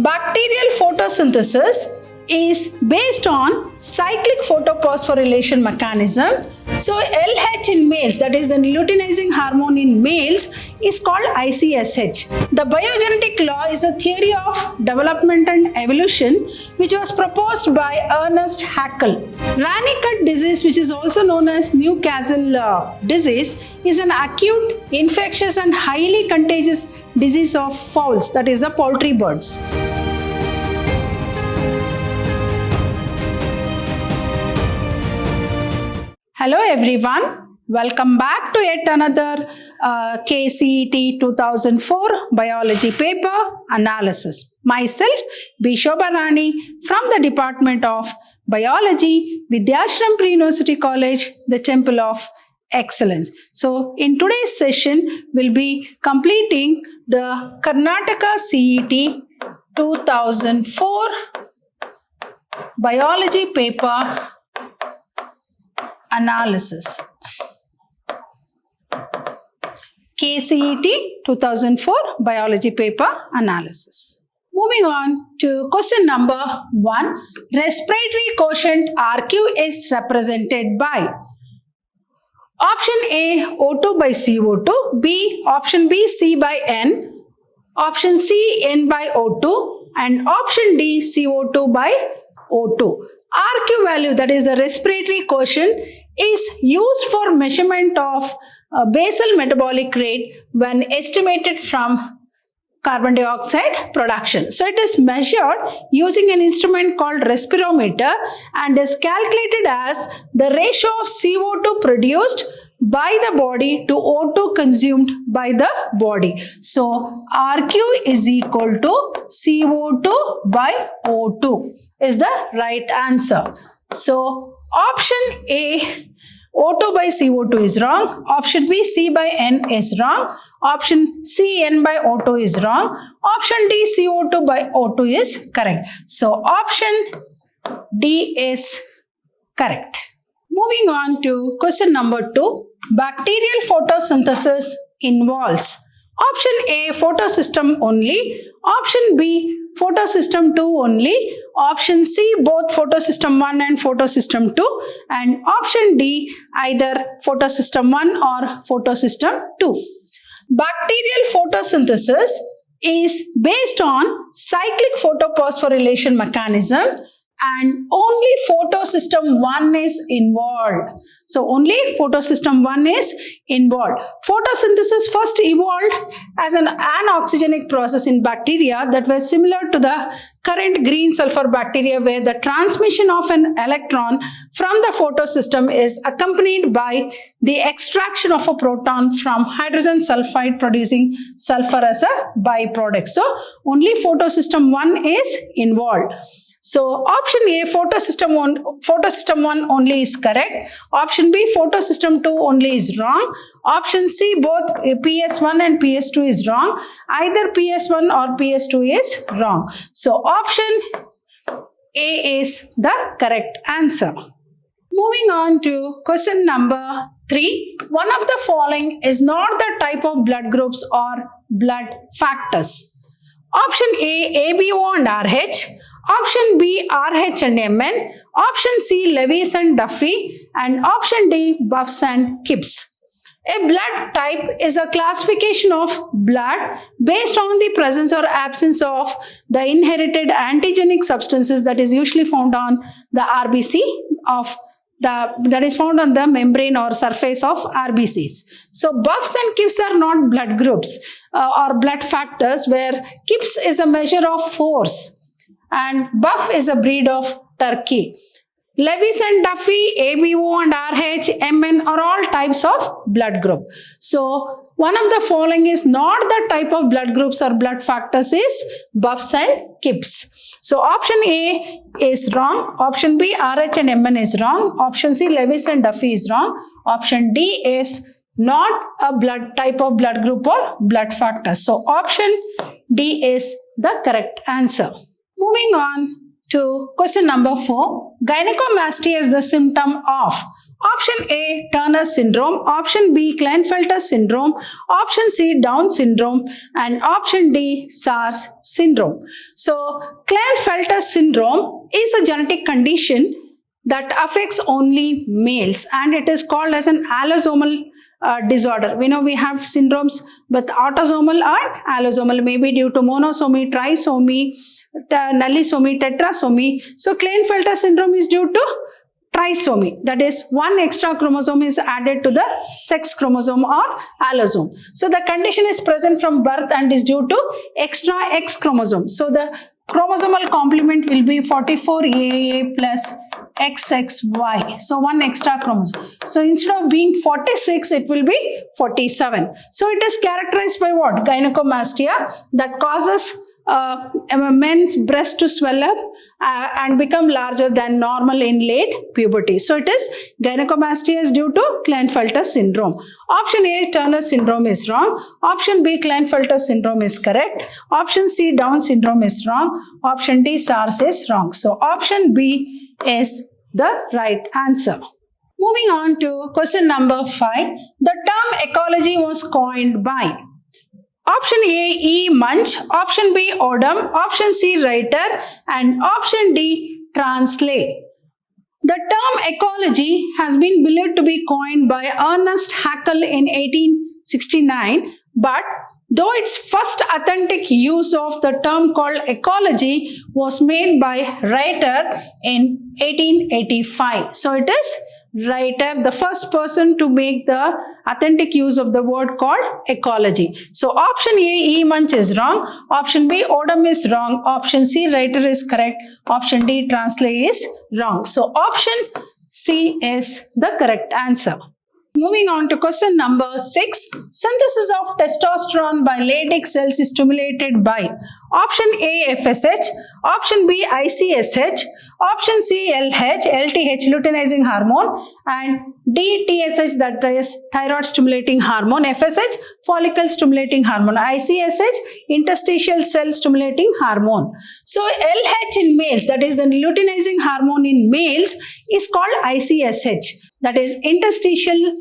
Bacterial photosynthesis is based on cyclic photophosphorylation mechanism. So LH in males, that is the luteinizing hormone in males, is called ICSH. The biogenetic law is a theory of development and evolution which was proposed by Ernest Haeckel. Rannicott disease, which is also known as Newcastle disease, is an acute, infectious and highly contagious disease of fowls, that is the poultry birds. Hello everyone, welcome back to yet another KCET 2004 biology paper analysis. Myself, B. Shobha Rani from the Department of Biology, Vidyashram Pre-University College, the Temple of Excellence. So in today's session, we'll be completing the Karnataka CET 2004 biology paper analysis. KCET 2004 biology paper analysis. Moving on to question number 1. Respiratory quotient RQ is represented by option A, O2 by CO2, B, option B, C by N, option C, N by O2, and option D, CO2 by O2. RQ value, that is the respiratory quotient, is used for measurement of basal metabolic rate when estimated from carbon dioxide production. So it is measured using an instrument called respirometer and is calculated as the ratio of CO2 produced by the body to O2 consumed by the body. So RQ is equal to CO2 by O2 is the right answer. So option A, O2 by CO2 is wrong. Option B, C by N is wrong. Option C, N by O2 is wrong. Option D, CO2 by O2 is correct. So option D is correct. Moving on to question number 2. Bacterial photosynthesis involves option A, photosystem only, option B, photosystem 2 only, option C, both photosystem 1 and photosystem 2, and option D, either photosystem 1 or photosystem 2. Bacterial photosynthesis is based on cyclic photophosphorylation mechanism and only photosystem 1 is involved. So only photosystem 1 is involved. Photosynthesis first evolved as an anoxygenic process in bacteria that was similar to the current green sulfur bacteria, where the transmission of an electron from the photosystem is accompanied by the extraction of a proton from hydrogen sulfide producing sulfur as a byproduct. So only photosystem 1 is involved. So option A, photosystem 1 only is correct. Option B, photosystem 2 only is wrong. Option C, both PS1 and PS2 is wrong. Either PS1 or PS2 is wrong. So option A is the correct answer. Moving on to question number 3. One of the following is not the type of blood groups or blood factors. Option A, ABO and RH. Option B, RH and Mn. Option C, Lewis and Duffy. And option D, Buffs and Kipps. A blood type is a classification of blood based on the presence or absence of the inherited antigenic substances that is usually found on the RBC that is found on the membrane or surface of RBCs. So Buffs and Kipps are not blood groups or blood factors, where Kipps is a measure of force and Buff is a breed of turkey. Lewis and Duffy, ABO and RH, Mn are all types of blood group. So one of the following is not the type of blood groups or blood factors is Buffs and Kipps. So option A is wrong. Option B, RH and Mn is wrong. Option C, Lewis and Duffy is wrong. Option D is not a blood type of blood group or blood factor. So option D is the correct answer. Moving on to question number 4. Gynecomastia is the symptom of Option A, Turner syndrome. Option B, Klinefelter syndrome. Option C, Down syndrome. And option D, SARS syndrome. So, Klinefelter syndrome is a genetic condition that affects only males, and it is called as an allosomal disorder. We know we have syndromes with autosomal and allosomal, maybe due to monosomy, trisomy, nullisomy, tetrasomy. So, Klinefelter syndrome is due to trisomy, that is one extra chromosome is added to the sex chromosome or allosome. So the condition is present from birth and is due to extra X chromosome. So the chromosomal complement will be 44AA plus XXY. So one extra chromosome. So instead of being 46, it will be 47. So it is characterized by what? Gynecomastia, that causes men's breast to swell up and become larger than normal in late puberty. So it is gynecomastia is due to Klinefelter syndrome. Option A, Turner syndrome is wrong. Option B, Klinefelter syndrome is correct. Option C, Down syndrome is wrong. Option D, SARS is wrong. So option B is the right answer. Moving on to question number 5. The term ecology was coined by option A, E. Munch, option B, Odum, option C, Reiter, and option D, Translate. The term ecology has been believed to be coined by Ernest Haeckel in 1869, but though its first authentic use of the term called ecology was made by Reiter in 1885. So it is Reiter, the first person to make the authentic use of the word called ecology. So option A, E. Munch is wrong. Option B, Odum is wrong. Option C, Reiter is correct. Option D, Translate is wrong. So option C is the correct answer. Moving on to question number 6. Synthesis of testosterone by Leydig cells is stimulated by option A, FSH, option B, ICSH, option C, LH, LTH, luteinizing hormone, and D, TSH, that is thyroid stimulating hormone, FSH, follicle stimulating hormone, ICSH, interstitial cell stimulating hormone. So LH in males, that is the luteinizing hormone in males, is called ICSH. That is interstitial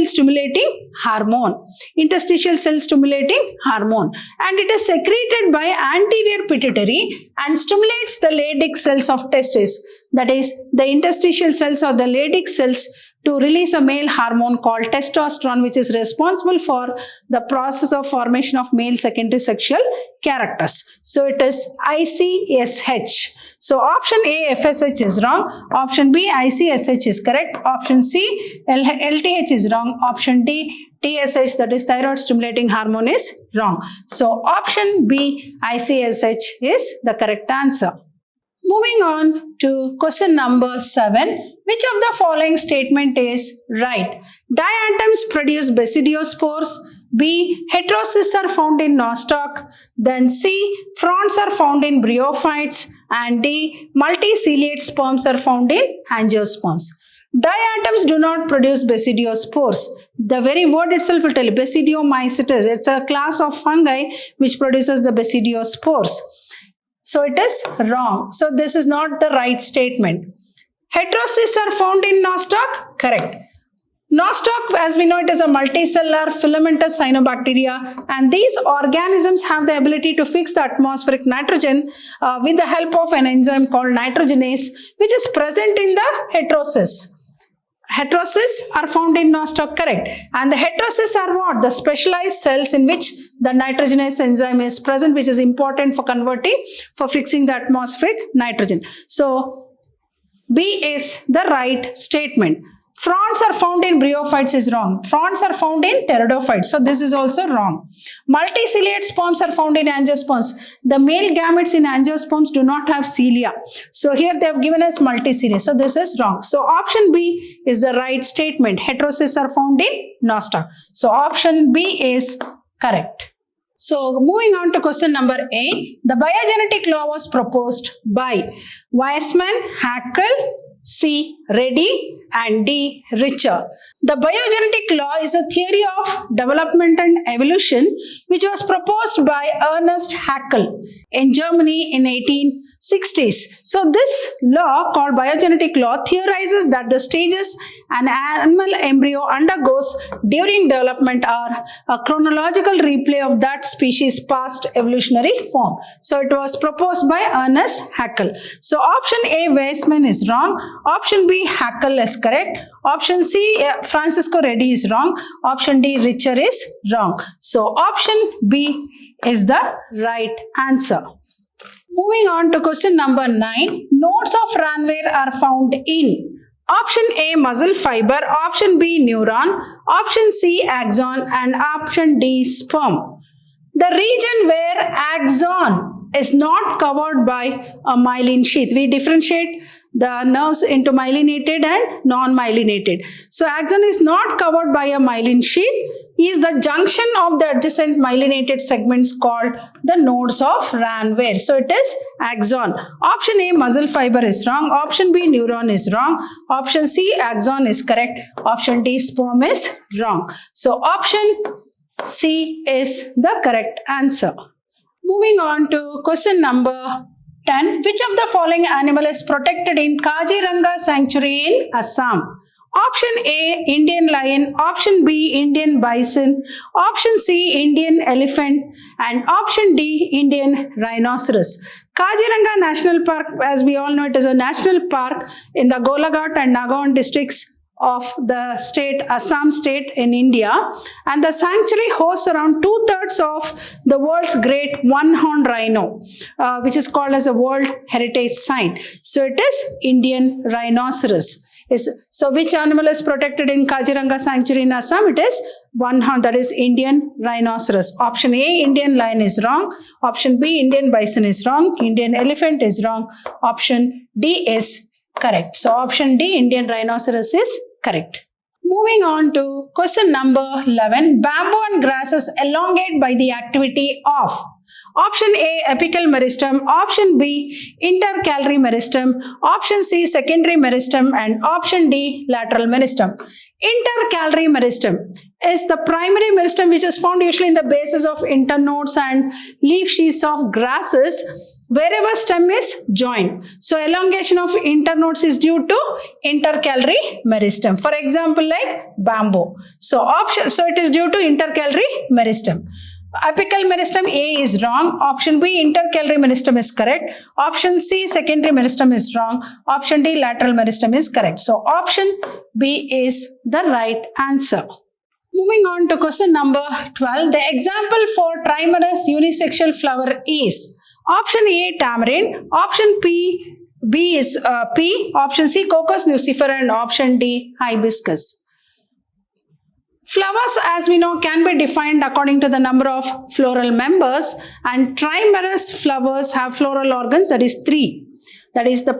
stimulating hormone, interstitial cell stimulating hormone, and it is secreted by anterior pituitary and stimulates the Leydig cells of testes. That is the interstitial cells or the Leydig cells to release a male hormone called testosterone, which is responsible for the process of formation of male secondary sexual characters. So it is ICSH. So option A, FSH is wrong. Option B, ICSH is correct. Option C, LTH is wrong. Option D, TSH, that is thyroid stimulating hormone, is wrong. So option B, ICSH is the correct answer. Moving on to question number 7. Which of the following statement is right? Diatoms produce basidiospores. B, heterocysts are found in nostoc. Then C, fronds are found in bryophytes. And D, multiciliate sperms are found in angiosperms. Diatoms do not produce basidiospores. The very word itself will tell you basidiomycetes. It's a class of fungi which produces the basidiospores. So it is wrong. So this is not the right statement. Heterocysts are found in nostoc? Correct. Nostoc, as we know, it is a multicellular filamentous cyanobacteria, and these organisms have the ability to fix the atmospheric nitrogen with the help of an enzyme called nitrogenase, which is present in the heterocysts. Heterocysts are found in nostoc, correct. And the heterocysts are what? The specialized cells in which the nitrogenase enzyme is present, which is important for converting, for fixing the atmospheric nitrogen. So B is the right statement. Fronds are found in bryophytes is wrong. Fronds are found in pteridophytes. So this is also wrong. Multiciliate sperms are found in angiosperms. The male gametes in angiosperms do not have cilia. So here they have given us multiciliate. So this is wrong. So option B is the right statement. Heterocysts are found in nostoc. So option B is correct. So moving on to question number 8. The biogenetic law was proposed by Weismann, Haeckel, C. ready, and D, richer. The biogenetic law is a theory of development and evolution which was proposed by Ernest Haeckel in Germany in 1860s. So this law called biogenetic law theorizes that the stages an animal embryo undergoes during development are a chronological replay of that species' past evolutionary form. So it was proposed by Ernest Haeckel. So option A, Weismann, is wrong. Option B, Haeckel, is correct. Option C, Francisco Redi, is wrong. Option D, Richer, is wrong. So option B is the right answer. Moving on to question number 9. Nodes of Ranvier are found in option A, muscle fiber, option B, neuron, option C, axon, and option D, sperm. The region where axon is not covered by a myelin sheath. We differentiate the nerves into myelinated and non-myelinated. So axon is not covered by a myelin sheath, is the junction of the adjacent myelinated segments called the nodes of Ranvier. So it is axon. Option A, muscle fiber, is wrong. Option B, neuron, is wrong. Option C, axon, is correct. Option D, sperm, is wrong. So option C is the correct answer. Moving on to question number 10. Which of the following animal is protected in Kaziranga Sanctuary in Assam? Option A, Indian lion. Option B, Indian bison. Option C, Indian elephant. And option D, Indian rhinoceros. Kaziranga National Park, as we all know, it is a national park in the Golaghat and Nagaon districts of the state, Assam state in India, and the sanctuary hosts around 2/3 of the world's great one-horned rhino, which is called as a World Heritage Site. So it is Indian rhinoceros. So which animal is protected in Kaziranga Sanctuary in Assam? It is one-horned, that is Indian rhinoceros. Option A, Indian lion, is wrong. Option B, Indian bison, is wrong. Indian elephant is wrong. Option D is correct. So option D, Indian rhinoceros, is correct. Moving on to question number 11. Bamboo and grasses elongate by the activity of option A, apical meristem, option B, intercalary meristem, option C, secondary meristem, and option D, lateral meristem. Intercalary meristem is the primary meristem which is found usually in the bases of internodes and leaf sheaths of grasses wherever stem is joined. So elongation of internodes is due to intercalary meristem. For example, like bamboo. So it is due to intercalary meristem. Apical meristem A is wrong. Option B, intercalary meristem, is correct. Option C, secondary meristem, is wrong. Option D, lateral meristem, is correct. So option B is the right answer. Moving on to question number 12. The example for trimerous unisexual flower is option A, tamarind. Option B is P. Option C, Cocos nucifera, and option D, hibiscus. Flowers, as we know, can be defined according to the number of floral members, and trimerous flowers have floral organs, that is 3. That is, the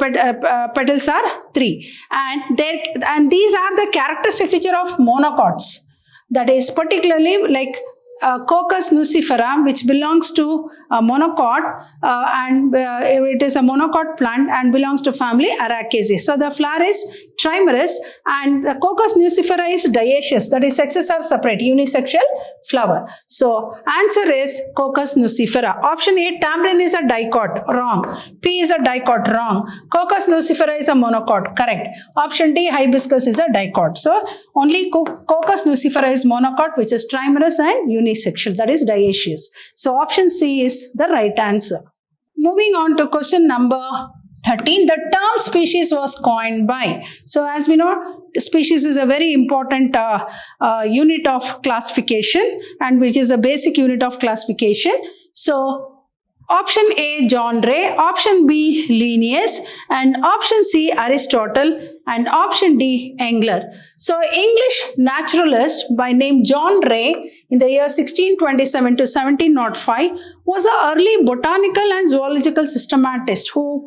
petals are 3. And these are the characteristic feature of monocots. That is particularly like Cocos nucifera, which belongs to a monocot, and it is a monocot plant and belongs to family Araceae. So the flower is trimerous, and the Cocos nucifera is dioecious, that is, sexes are separate, unisexual flower. So answer is Cocos nucifera. Option A, tamarind, is a dicot, wrong. P is a dicot, wrong. Cocos nucifera is a monocot, correct. Option D, hibiscus, is a dicot. So only Cocos nucifera is monocot, which is trimerous and unisexual, that is dioecious. So option C is the right answer. Moving on to question number 13. The term species was coined by. So as we know, species is a very important unit of classification, and which is a basic unit of classification. So option A, John Ray, option B, Linnaeus, and option C, Aristotle, and option D, Engler. So English naturalist by name John Ray in the year 1627 to 1705 was the early botanical and zoological systematist who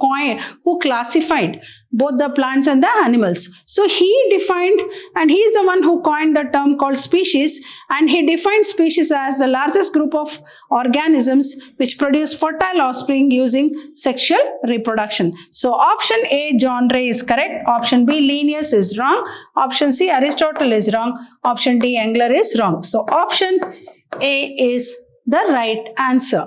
classified both the plants and the animals. So he defined, and he is the one who coined the term called species, and he defined species as the largest group of organisms which produce fertile offspring using sexual reproduction. So option A, John Ray, is correct. Option B, Linnaeus, is wrong. Option C, Aristotle, is wrong. Option D, Engler, is wrong. So option A is the right answer.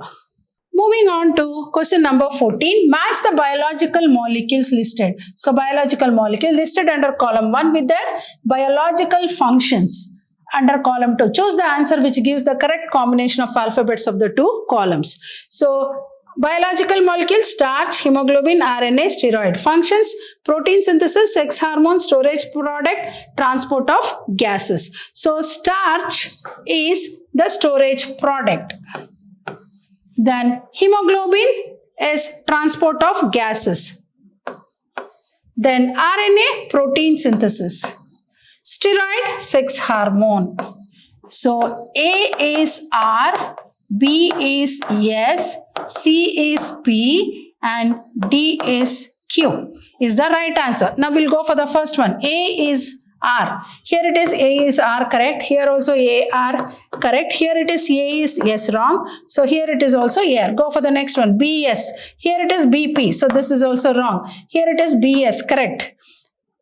Moving on to question number 14. Match the biological molecules listed. So biological molecule listed under column 1 with their biological functions under column 2. Choose the answer which gives the correct combination of alphabets of the two columns. So biological molecules: starch, hemoglobin, RNA, steroid. Functions: protein synthesis, sex hormone, storage product, transport of gases. So starch is the storage product. Then hemoglobin is transport of gases. Then RNA, protein synthesis. Steroid, sex hormone. So A is R, B is S, C is P, and D is Q is the right answer. Now we'll go for the first one. A is R. Here it is A is R, correct. Here also A R, correct. Here it is A is S, wrong. So here it is also A R. Go for the next one. B S. Here it is BP. So this is also wrong. Here it is B S, correct.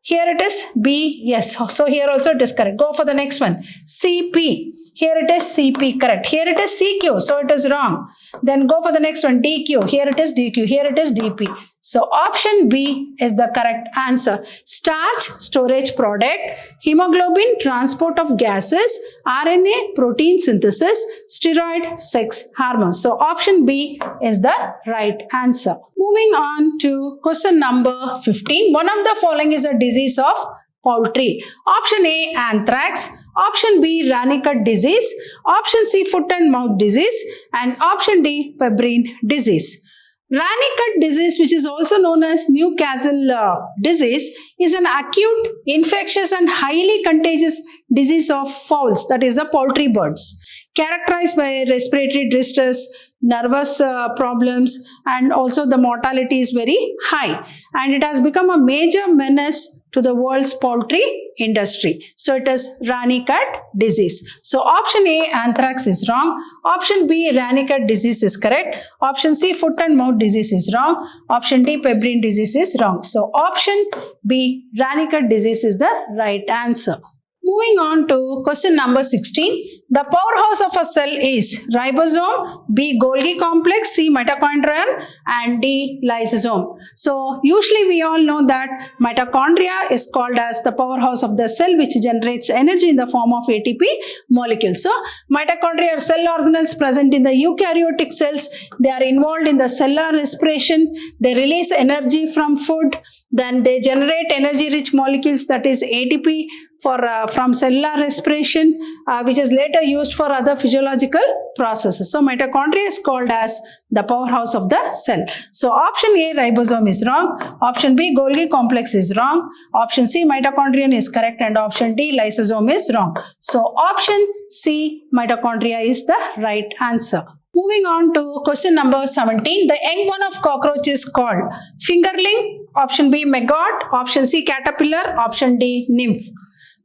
Here it is B, yes. So here also it is correct. Go for the next one. CP. Here it is CP, correct. Here it is CQ, so it is wrong. Then go for the next one. DQ. Here it is DQ. Here it is DP. So option B is the correct answer. Starch, storage product. Hemoglobin, transport of gases. RNA, protein synthesis. Steroid, sex hormone. So option B is the right answer. Moving on to question number 15. One of the following is a disease of poultry. Option A, anthrax. Option B, Rannicott disease. Option C, foot and mouth disease. And option D, pebrine disease. Rannicott disease, which is also known as Newcastle disease, is an acute, infectious and highly contagious disease of fowls, that is the poultry birds, characterized by respiratory distress, nervous problems, and also the mortality is very high. And it has become a major menace to the world's poultry industry. So it is Rannicott disease. So option A, anthrax, is wrong. Option B, Rannicott disease, is correct. Option C, foot and mouth disease, is wrong. Option D, pebrine disease, is wrong. So option B, Rannicott disease, is the right answer. Moving on to question number 16. The powerhouse of a cell is ribosome, B, Golgi complex, C, mitochondrion, and D, lysosome. So usually we all know that mitochondria is called as the powerhouse of the cell, which generates energy in the form of ATP molecules. So mitochondria are cell organelles present in the eukaryotic cells. They are involved in the cellular respiration. They release energy from food. Then they generate energy-rich molecules, that is ATP, from cellular respiration, which is later used for other physiological processes. So mitochondria is called as the powerhouse of the cell. So option A, ribosome, is wrong. Option B, Golgi complex, is wrong. Option C, mitochondrion, is correct. And option D, lysosome, is wrong. So option C, mitochondria, is the right answer. Moving on to question number 17. The young one of cockroach is called fingerling. Option B, maggot. Option C, caterpillar. Option D, nymph.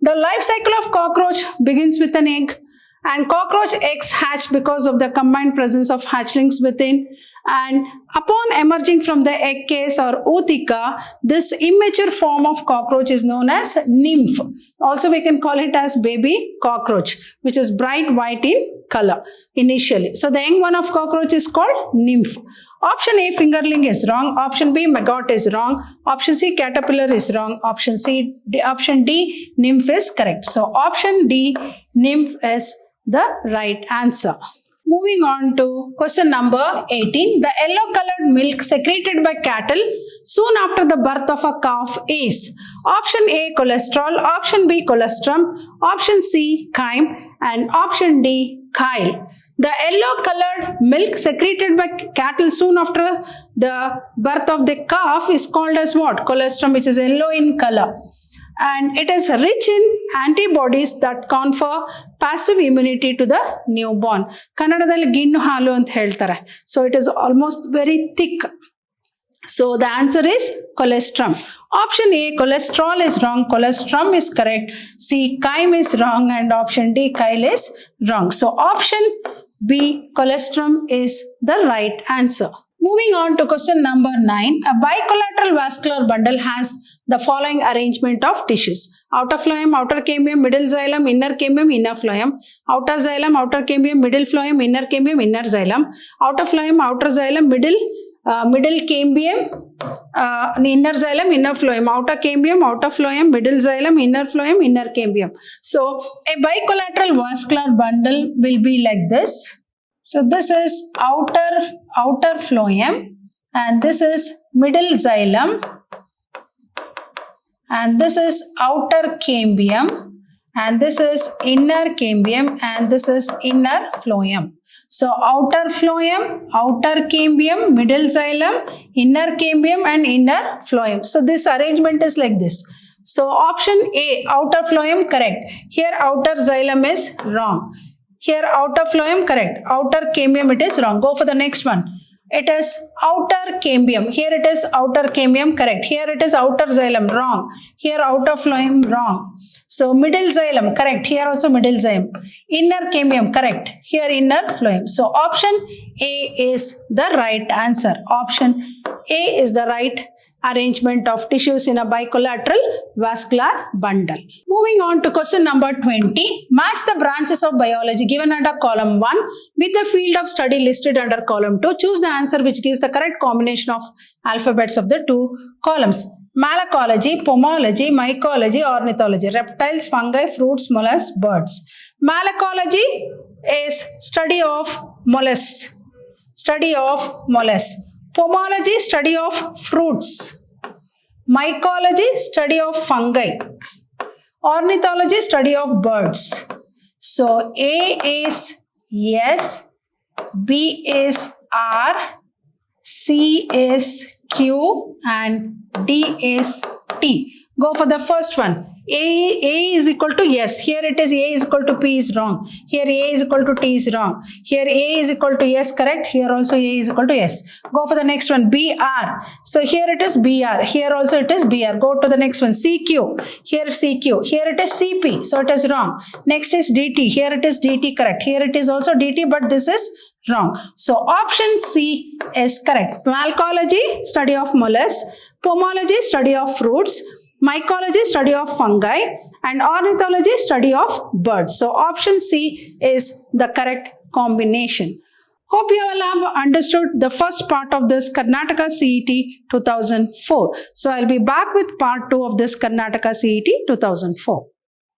The life cycle of cockroach begins with an egg, and cockroach eggs hatch because of the combined presence of hatchlings within. And upon emerging from the egg case or ootheca, this immature form of cockroach is known as nymph. Also we can call it as baby cockroach, which is bright white in color initially. So the young one of cockroach is called nymph. Option A, fingerling, is wrong. Option B, maggot, is wrong. Option C, caterpillar, is wrong. Option D, nymph, is correct. So option D, nymph, is the right answer. Moving on to question number 18. The yellow colored milk secreted by cattle soon after the birth of a calf is option A, cholesterol. Option B, colostrum. Option C, chyme. And option D, chyle. The yellow colored milk secreted by cattle soon after the birth of the calf is called as what? Colostrum, which is yellow in color. and it is rich in antibodies that confer passive immunity to the newborn. ಕನ್ನಡದಲ್ಲಿ ಗಿಣ್ಣು ಹಾಲು ಅಂತ ಹೇಳ್ತಾರೆ. So it is almost very thick. So the answer is colostrum. Option A, cholesterol is wrong. Colostrum is correct. C, chyme is wrong. And option D, chyle is wrong. So option B, colostrum is the right answer. Moving on to question number 9. A bicollateral vascular bundle has the following arrangement of tissues. Outer phloem, outer cambium, middle xylem, inner cambium, inner phloem. Outer xylem, outer cambium, middle phloem, inner cambium, inner xylem. Outer phloem, outer xylem, middle cambium, inner xylem, inner phloem. Outer cambium, outer phloem, middle xylem, inner phloem, inner cambium. So a bicollateral vascular bundle will be like this. So this is outer phloem, and this is middle xylem, and this is outer cambium, and this is inner cambium, and this is inner phloem. So outer phloem, outer cambium, middle xylem, inner cambium, and inner phloem. So this arrangement is like this. So option A, outer phloem, correct. Here outer xylem is wrong. Here outer phloem, correct. Outer cambium, it is wrong. Go for the next one. It is outer cambium. Here it is outer cambium, correct. Here it is outer xylem, wrong. Here outer phloem, wrong. So middle xylem, correct. Here also middle xylem. Inner cambium, correct. Here inner phloem. So option A is the right answer. Option A is the right arrangement of tissues in a bicollateral vascular bundle. Moving on to question number 20. Match the branches of biology given under column 1 with the field of study listed under column 2. Choose the answer which gives the correct combination of alphabets of the two columns. Malacology, pomology, mycology, ornithology. Reptiles, fungi, fruits, mollusks, birds. Malacology is study of mollusks. Study of mollusks. Pomology, study of fruits. Mycology, study of fungi. Ornithology, study of birds. So A is yes, B is R, C is Q, and D is T. Go for the first one. A is equal to yes. Here it is A is equal to P is wrong. Here A is equal to T is wrong. Here A is equal to yes, correct. Here also A is equal to yes. Go for the next one. BR. So here it is BR. Here also it is BR. Go to the next one. CQ. Here CQ. Here it is CP. So it is wrong. Next is DT. Here it is DT, correct. Here it is also DT, but this is wrong. So option C is correct. Malacology, study of mollusks. Pomology, study of fruits. Mycology, study of fungi, and ornithology, study of birds. So option C is the correct combination. Hope you all have understood the first part of this Karnataka CET 2004. So I'll be back with part 2 of this Karnataka CET 2004.